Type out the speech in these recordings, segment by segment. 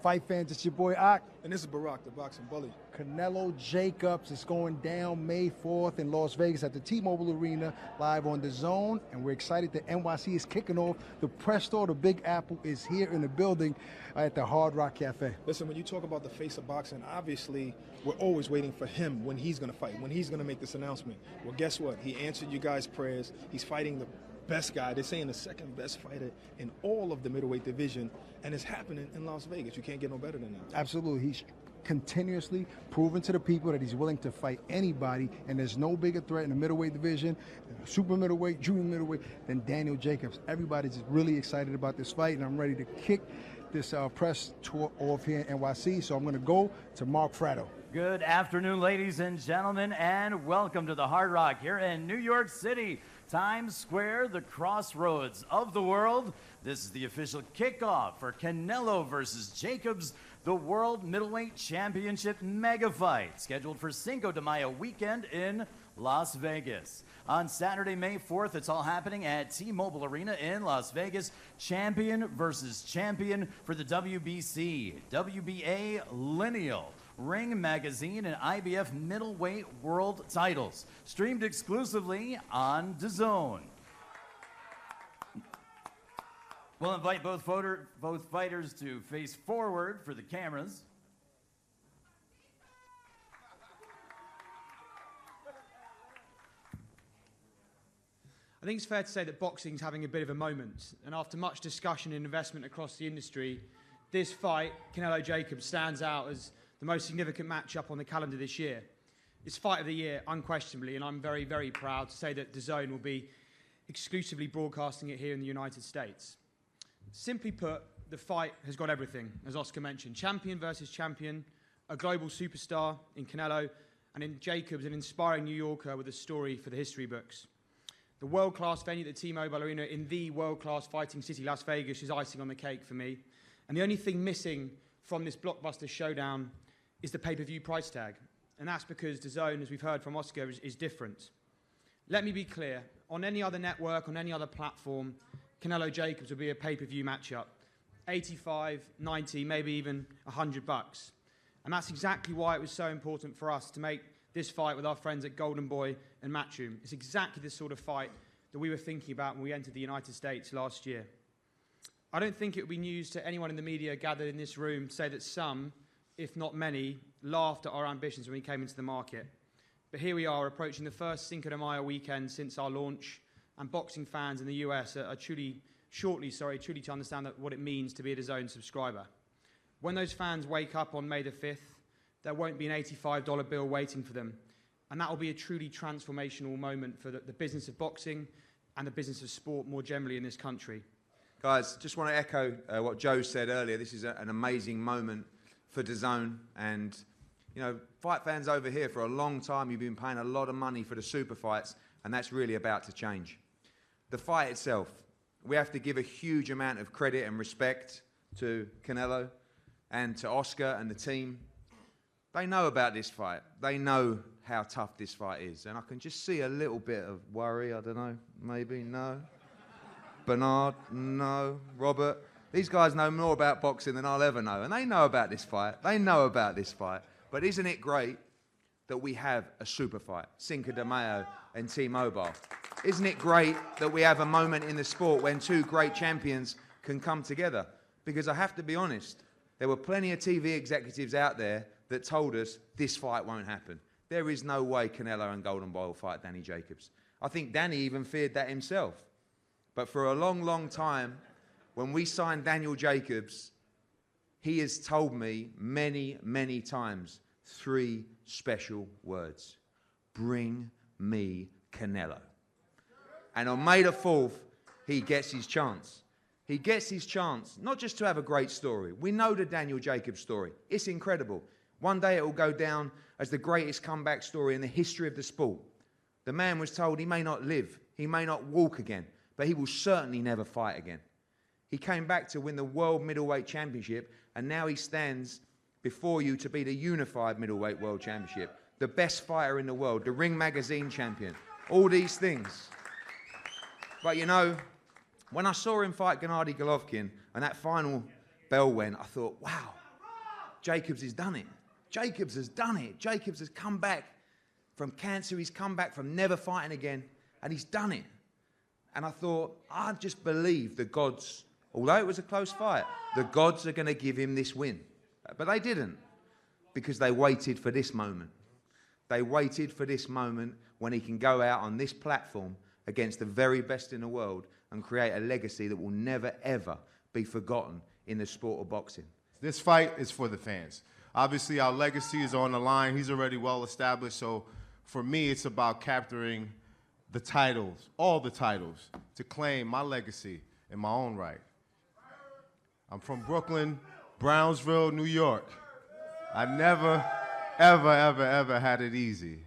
Fight fans, it's your boy Ak. And this is Barack, the boxing bully. Canelo-Jacobs is going down May 4th in Las Vegas at the T-Mobile Arena, live on Dazn. And we're excited that NYC is kicking off. The press tour, the Big Apple, is here in the building at the Hard Rock Cafe. Listen, when you talk about the face of boxing, obviously we're always waiting for him when he's going to fight, when he's going to make this announcement. Well, guess what? He answered you guys' prayers. He's fighting the best guy. They're saying the second best fighter in all of the middleweight division, and it's happening in Las Vegas. You can't get no better than that. Absolutely. He's continuously proven to the people that he's willing to fight anybody, and there's no bigger threat in the middleweight division, super middleweight, junior middleweight, than Daniel Jacobs. Everybody's just really excited about this fight, and I'm ready to kick this press tour off here in NYC, so I'm going to go to Mark Fratto. Good afternoon, ladies and gentlemen, and welcome to the Hard Rock here in New York City. Times Square, the crossroads of the world. This is the official kickoff for Canelo versus Jacobs, the World Middleweight Championship mega fight, scheduled for Cinco de Mayo weekend in Las Vegas. On Saturday, May 4th, it's all happening at T-Mobile Arena in Las Vegas. Champion versus champion for the WBC, WBA Lineal, Ring Magazine, and IBF middleweight world titles, streamed exclusively on Dazn. We'll invite both fighters to face forward for the cameras. I think it's fair to say that boxing's having a bit of a moment, and after much discussion and investment across the industry, this fight, Canelo-Jacobs, stands out as the most significant matchup on the calendar this year. It's fight of the year, unquestionably, and I'm very, very proud to say that Dazn will be exclusively broadcasting it here in the United States. Simply put, the fight has got everything, as Oscar mentioned. Champion versus champion, a global superstar in Canelo, and in Jacobs, an inspiring New Yorker with a story for the history books. The world-class venue, the T-Mobile Arena, in the world-class fighting city, Las Vegas, is icing on the cake for me. And the only thing missing from this blockbuster showdown is the pay-per-view price tag. And that's because Dazn, as we've heard from Oscar, is different. Let me be clear. On any other network, on any other platform, Canelo-Jacobs will be a pay-per-view matchup. 85, 90, maybe even $100. And that's exactly why it was so important for us to make this fight with our friends at Golden Boy and Matchroom. It's exactly the sort of fight that we were thinking about when we entered the United States last year. I don't think it would be news to anyone in the media gathered in this room to say that some, if not many, laughed at our ambitions when we came into the market. But here we are, approaching the first Cinco de Mayo weekend since our launch, and boxing fans in the US are truly to understand what it means to be a Dazn subscriber. When those fans wake up on May the 5th, there won't be an $85 bill waiting for them. And that will be a truly transformational moment for the business of boxing and the business of sport more generally in this country. Guys, just want to echo what Joe said earlier. This is an amazing moment for Dazn, and you know, fight fans over here, for a long time you've been paying a lot of money for the super fights, and that's really about to change. The fight itself, we have to give a huge amount of credit and respect to Canelo and to Oscar and the team. They know about this fight. They know how tough this fight is, and I can just see a little bit of worry. I don't know, maybe, no. Bernard, no. Robert, these guys know more about boxing than I'll ever know, and they know about this fight. They know about this fight. But isn't it great that we have a super fight, Cinco de Mayo and T-Mobile? Isn't it great that we have a moment in the sport when two great champions can come together? Because I have to be honest, there were plenty of TV executives out there that told us this fight won't happen. There is no way Canelo and Golden Boy will fight Danny Jacobs. I think Danny even feared that himself. But for a long, long time, when we signed Daniel Jacobs, he has told me many, many times 3 special words. Bring me Canelo. And on May the 4th, he gets his chance. He gets his chance, not just to have a great story. We know the Daniel Jacobs story. It's incredible. One day it will go down as the greatest comeback story in the history of the sport. The man was told he may not live, he may not walk again, but he will certainly never fight again. He came back to win the World Middleweight Championship, and now he stands before you to be the Unified Middleweight World Championship, the best fighter in the world, the Ring Magazine champion, all these things. But you know, when I saw him fight Gennady Golovkin and that final bell went, I thought, wow, Jacobs has done it. Jacobs has done it. Jacobs has come back from cancer. He's come back from never fighting again, and he's done it. And I thought, I just believe the gods, although it was a close fight, the gods are going to give him this win. But they didn't, because they waited for this moment. They waited for this moment when he can go out on this platform against the very best in the world and create a legacy that will never, ever be forgotten in the sport of boxing. This fight is for the fans. Obviously, our legacy is on the line. He's already well established. So for me, it's about capturing the titles, all the titles, to claim my legacy in my own right. I'm from Brooklyn, Brownsville, New York. I never, ever, ever, ever had it easy.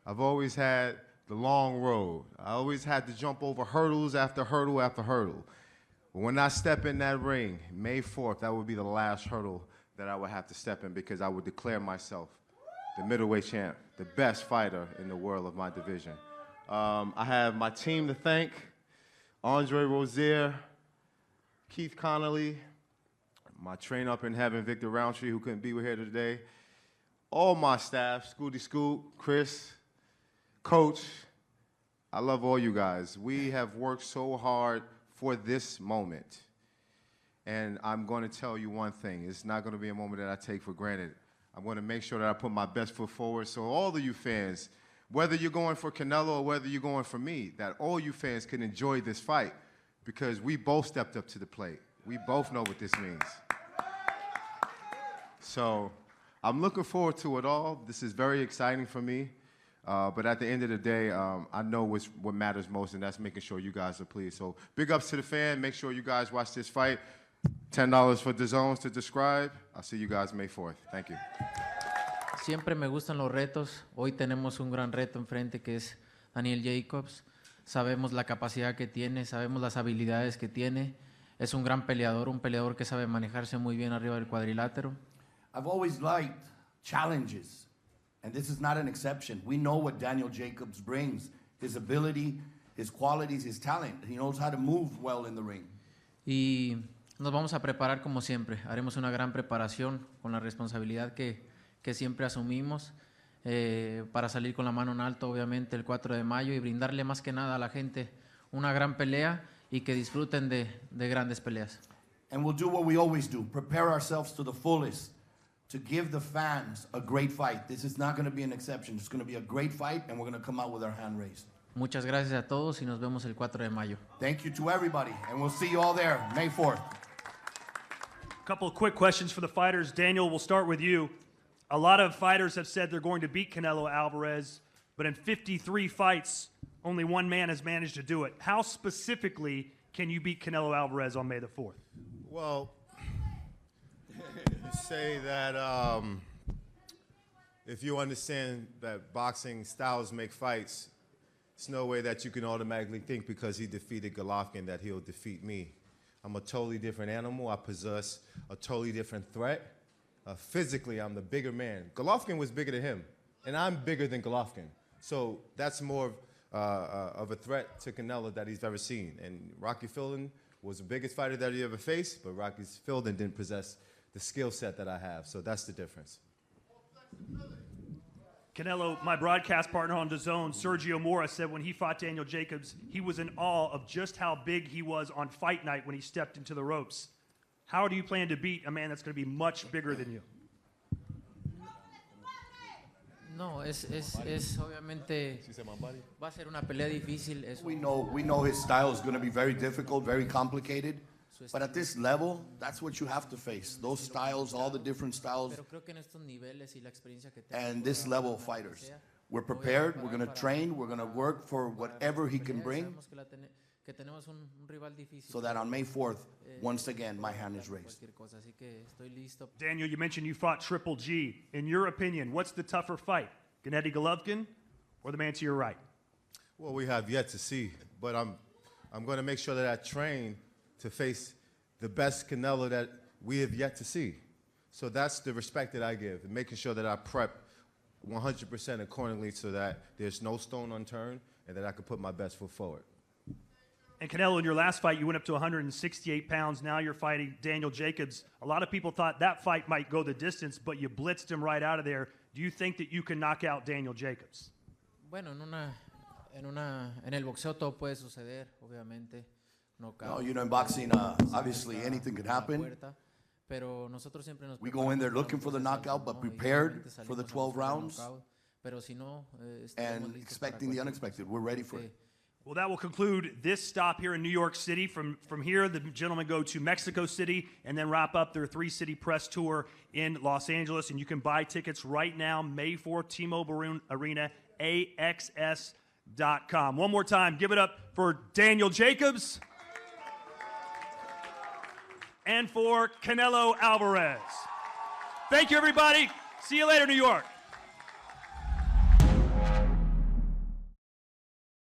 I've always had the long road. I always had to jump over hurdles after hurdle after hurdle. But when I step in that ring, May 4th, that would be the last hurdle that I would have to step in, because I would declare myself the middleweight champ, the best fighter in the world of my division. I have my team to thank: Andre Rozier, Keith Connolly, my trainer up in heaven, Victor Roundtree, who couldn't be here today, all my staff, Scooty Scoot, Chris, Coach. I love all you guys. We have worked so hard for this moment. And I'm going to tell you one thing. It's not going to be a moment that I take for granted. I'm going to make sure that I put my best foot forward. So all of you fans, whether you're going for Canelo or whether you're going for me, that all you fans can enjoy this fight, because we both stepped up to the plate. We both know what this means. So I'm looking forward to it all. This is very exciting for me. But at the end of the day, I know what matters most, and that's making sure you guys are pleased. So big ups to the fan. Make sure you guys watch this fight. $10 for Dazn to describe. I'll see you guys May 4th. Thank you. Siempre me gustan los retos. Hoy tenemos un gran reto enfrente, que es Daniel Jacobs. Sabemos la capacidad que tiene, sabemos las habilidades que tiene. Es un gran peleador, un peleador que sabe manejarse muy bien arriba del cuadrilátero. I've always liked challenges, and this is not an exception. We know what Daniel Jacobs brings, his ability, his qualities, his talent. He knows how to move well in the ring. Y nos vamos a preparar como siempre. Haremos una gran preparación con la responsabilidad que siempre asumimos para salir con la mano en alto, obviamente, el 4 de mayo y brindarle más que nada a la gente una gran pelea y que disfruten de grandes peleas. And we'll do what we always do, prepare ourselves to the fullest to give the fans a great fight. This is not going to be an exception. It's going to be a great fight, and we're going to come out with our hand raised. Muchas gracias a todos y nos vemos el 4 de mayo. Thank you to everybody, and we'll see you all there May 4th. A couple of quick questions for the fighters. Daniel, we'll start with you. A lot of fighters have said they're going to beat Canelo Alvarez, but in 53 fights, only one man has managed to do it. How specifically can you beat Canelo Alvarez on May the 4th? Well, you say that if you understand that boxing styles make fights, it's no way that you can automatically think because he defeated Golovkin that he'll defeat me. I'm a totally different animal. I possess a totally different threat. Physically, I'm the bigger man. Golovkin was bigger than him, and I'm bigger than Golovkin. So that's more of a threat to Canelo that he's ever seen. And Rocky Fielding was the biggest fighter that he ever faced, but Rocky Fielding didn't possess the skill set that I have. So that's the difference. Canelo, my broadcast partner on DAZN, Sergio Mora, said when he fought Daniel Jacobs, he was in awe of just how big he was on fight night when he stepped into the ropes. How do you plan to beat a man that's going to be much bigger than you? No, es obviamente va a ser una pelea difícil. We know his style is going to be very difficult, very complicated. But at this level, that's what you have to face. Those styles, all the different styles, and this level of fighters. We're prepared, we're going to train, we're going to work for whatever he can bring, so that on May 4th, once again, my hand is raised. Daniel, you mentioned you fought Triple G. In your opinion, what's the tougher fight, Gennady Golovkin or the man to your right? Well, we have yet to see, but I'm going to make sure that I train to face the best Canelo that we have yet to see. So that's the respect that I give, and making sure that I prep 100% accordingly so that there's no stone unturned and that I can put my best foot forward. And Canelo, in your last fight, you went up to 168 pounds. Now you're fighting Daniel Jacobs. A lot of people thought that fight might go the distance, but you blitzed him right out of there. Do you think that you can knock out Daniel Jacobs? Bueno, en el boxeo todo puede suceder, obviamente. No, you know, in boxing, obviously anything could happen. Pero nosotros siempre nos We go in there looking for the knockout, but prepared for the 12 rounds and expecting the unexpected. We're ready for it. Well, that will conclude this stop here in New York City. From here, the gentlemen go to Mexico City and then wrap up their 3-city press tour in Los Angeles. And you can buy tickets right now, May 4th, T-Mobile Arena, AXS.com. One more time, give it up for Daniel Jacobs and for Canelo Alvarez. Thank you, everybody. See you later, New York.